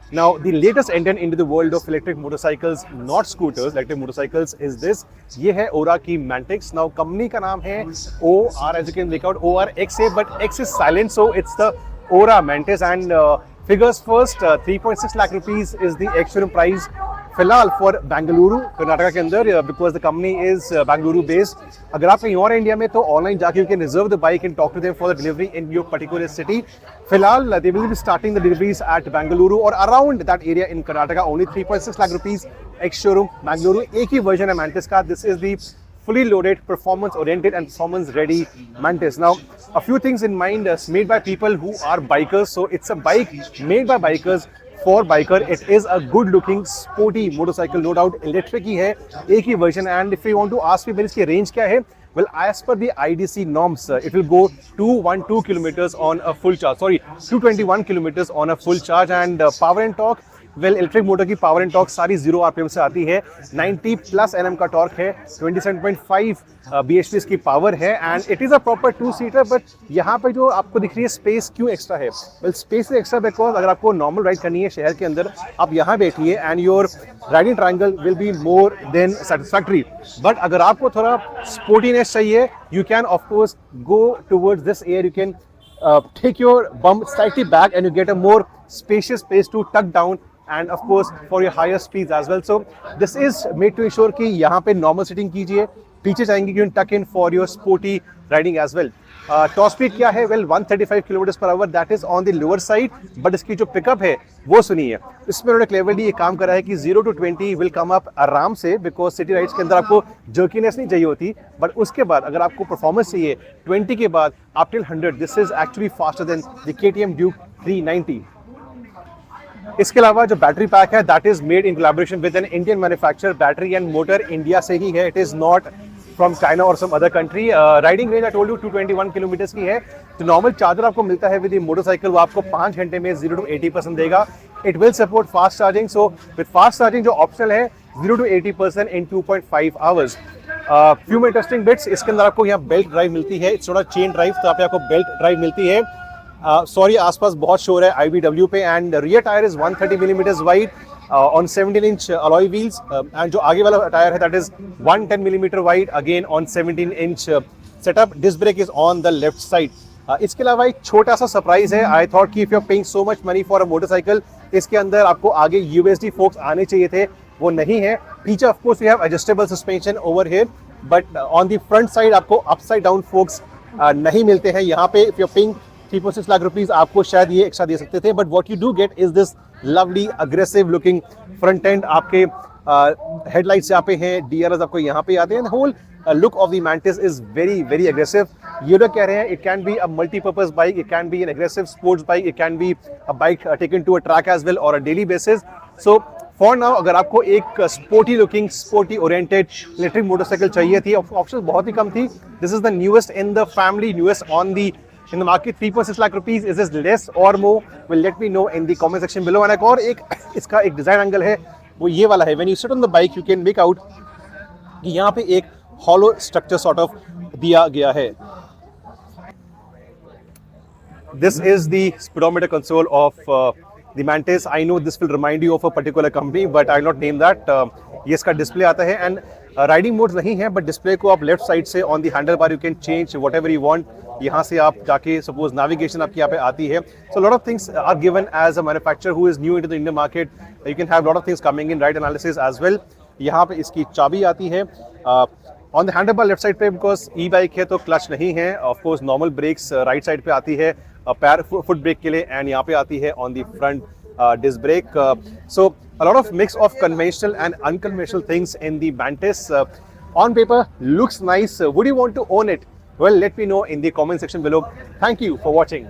Now, the latest entrant into the world of electric motorcycles, not scooters, electric motorcycles is this. ये है Ora की Mantis. Now, company का नाम है OR, as you can make out, ORXA, but X is silent, so it's the Ora Mantis. And figures first, 3.6 lakh rupees is the ex-showroom price फिलहाल for Bengaluru Karnataka के अंदर, because the company is Bengaluru based. अगर आप कहीं और India में तो online जाके you can reserve the bike and talk to them for the delivery in your particular city. फिलहाल they will be starting the deliveries at Bengaluru और around that area in Karnataka. Only 3.6 lakh rupees ex showroom Bengaluru. एक ही version है Mantis का. This is the fully loaded, performance oriented and performance ready Mantis. Now, a few things in mind, made by people who are bikers. So it's a bike made by bikers for biker. It is a good looking sporty motorcycle, no doubt. Electric ही है, एक ही version. And if you want to ask me, इसकी range क्या है? Well, as per the IDC norms, it will go 212 kilometers on a full charge. Sorry, 221 kilometers on a full charge. And power and torque, well electric motor की power and torque सारी 0 RPM से आती है. 90 plus NM का torque है. 27.5 bhp की power है. And it is a proper 2-सीटर. बट यहाँ पे जो आपको दिख रही है स्पेस क्यों एक्स्ट्रा है? वेल स्पेस एक्स्ट्रा बिकॉज अगर आपको नॉर्मल राइड करनी है शहर के अंदर, आप यहाँ बैठिए and your riding triangle will be more than satisfactory. But अगर आपको थोड़ा स्पोर्टीनेस चाहिए, you can of course go towards this air. You can take your bum slightly back and you get a more spacious space to tuck down and of course for your higher speeds as well. So this is made to ensure कि यहाँ पे normal sitting कीजिए, पीछे जाएंगे you can tuck in for your sporty riding as well. Top speed क्या है? Well 135 km/h, that is on the lower side. but इसकी जो पिकअप है वो सुनिए. इसमें उन्होंने क्लेवरली ये काम करा है कि 0 to 20 will come up आराम से, बिकॉज सिटी राइड्स के अंदर आपको जर्कीनेस नहीं चाहिए होती. बट उसके बाद अगर आपको परफॉर्मेंस चाहिए 20 के बाद up till 100, this is actually faster than the KTM Duke 390. इसके अलावा जो बैटरी पैक है that is made in collaboration with an Indian manufacturer. Battery and motor India से ही है. It is not from China और some other country. Riding range I told you 221 kilometres की है. जो नॉर्मल चार्जर आपको मिलता है विद द मोटरसाइकिल वो आपको 5 घंटे में 0 to 80% देगा. It will support fast charging. So with fast charging जो ऑप्शनल है 0 to 80% in 2.5 hours. Few interesting bits, इसके अंदर आपको यहाँ बेल्ट ड्राइव मिलती है. इट्स थोड़ा चेन ड्राइव, तो यहाँ पे आपको बेल्ट ड्राइव मिलती है. सॉरी आसपास बहुत शोर है IBW पे. And rear tyre is 130 mm wide on 17-inch alloy wheels. And जो आगे वाला टायर है that is 110 mm wide again on 17-inch setup. Disc brake is on the left side. इसके अलावा एक छोटा सा सरप्राइज है. आई थॉट कि if you are paying so much money for a motorcycle, इसके अंदर आपको आगे USD फोक्स आने चाहिए थे, वो नहीं है. पीछे of course we have adjustable suspension over here, but on the front side आपको अपसाइड डाउन फोक्स नहीं मिलते हैं. यहाँ पे if you are paying 3.6 lakh rupees आपको शायद ये एक्स्ट्रा दे सकते थे. But what you do get is this lovely aggressive looking front end. आपके हेडलाइट्स यहाँ पे हैं, DRS आपको यहाँ पे आते हैं. Whole look of the Mantis is very very aggressive. ये लोग कह रहे हैं it can be a multipurpose bike, it can be an aggressive sports bike, it can be a bike taken to a track as well और a daily basis. So for now अगर आपको एक sporty looking sporty oriented electric motorcycle चाहिए थी, option बहुत ही कम थी. This is the newest in the family, newest on the in the market. 3.6 lakh rupees. Is this less or more? Well, let me know in the comment section below. And और एक इसका एक design angle है वो ये वाला है. When you sit on the bike, you can make out कि यहाँ पे एक hollow structure sort of दिया गया है. This is the speedometer console of the Mantis. I know this will remind you of a particular company, but I will not name that. ये इसका display आता है एंड राइडिंग मोड्स नहीं है, but display को आप लेफ्ट साइड से on the handle bar you can change what ever you want. यहाँ से आप जाके सपोज नेविगेशन आपकी यहाँ पे आती है. So lot of things are given as a manufacturer who is new into the Indian market. You can have lot of things coming in ride analysis as well. यहाँ पे इसकी चाबी आती है on the handle bar left side पे, because e bike है तो clutch नहीं है. Of course normal brakes right side पे आती है पैर फुट ब्रेक के लिए, एंड यहाँ पे आती है on the front disc brake. So a lot of mix of conventional and unconventional things in the Mantis. On paper looks nice. Would you want to own it? Well, let me know in the comment section below. Thank you for watching.